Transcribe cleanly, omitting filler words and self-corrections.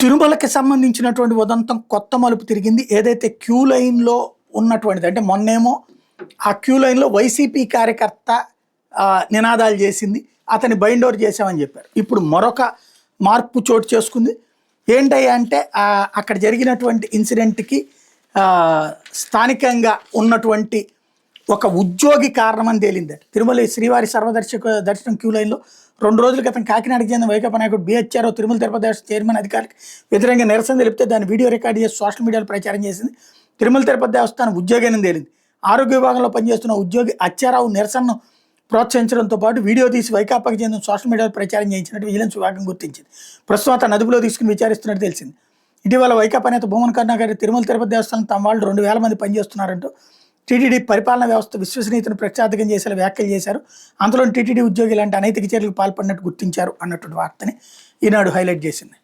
తిరుమలకి సంబంధించినటువంటి ఉదంతం కొత్త మలుపు తిరిగింది. ఏదైతే క్యూ లైన్‌లో ఉన్నటువంటిది అంటే మొన్నేమో ఆ క్యూ లైన్‌లో వైసీపీ కార్యకర్త నినాదాలు చేసింది. అతన్ని బైండ్ ఓవర్ చేశామని చెప్పారు. ఇప్పుడు మరొక మార్పు చోటు చేసుకుంది. ఏంటయ్యా అంటే అక్కడ జరిగినటువంటి ఇన్సిడెంట్‌కి స్థానికంగా ఉన్నటువంటి ఒక ఉద్యోగి కారణమని తేలిందట. తిరుమల శ్రీవారి దర్శనం క్యూ లైన్‌లో 2 రోజుల క్రితం కాకినాడకు చెందిన వైకాపా నాయకుడు బిహెచ్ఆర్ఓ తిరుమల తిరుపతి దేవస్థానం చైర్మన్ అధికారికి వ్యతిరేకంగా నిరసన తెలిపితే దాన్ని వీడియో రికార్డు చేసి సోషల్ మీడియాలో ప్రచారం చేసింది. తిరుమల తిరుపతి దేవస్థానం ఉద్యోగిని తేలింది. ఆరోగ్య విభాగంలో పనిచేస్తున్న ఉద్యోగి అచ్చారావు నిరసనను ప్రోత్సహించడంతో పాటు వీడియో తీసి వైకాపాకి చెందిన సోషల్ మీడియాలో ప్రచారం చేయించినట్టు విజిలెన్స్ విభాగం గుర్తించింది. ప్రస్తుతం అతను అదుపులో తీసుకుని విచారిస్తున్నట్టు తెలిసింది. ఇటీవల వైకాపా నేత భూమన్ కరుణాకర్ తిరుమల తిరుపతి దేవస్థానం తమ వాళ్ళు 2000 మంది పనిచేస్తున్నారంటూ టీటీడీ పరిపాలనా వ్యవస్థ విశ్వసనీయతను ప్రఖ్యాతకం చేసేలా వ్యాఖ్యలు చేశారు. అంతలో టీటీడీ ఉద్యోగి ఇలాంటి అనైతిక చర్యలకు పాల్పడినట్టు గుర్తించారు అన్నటువంటి వార్తని ఈనాడు హైలైట్ చేసింది.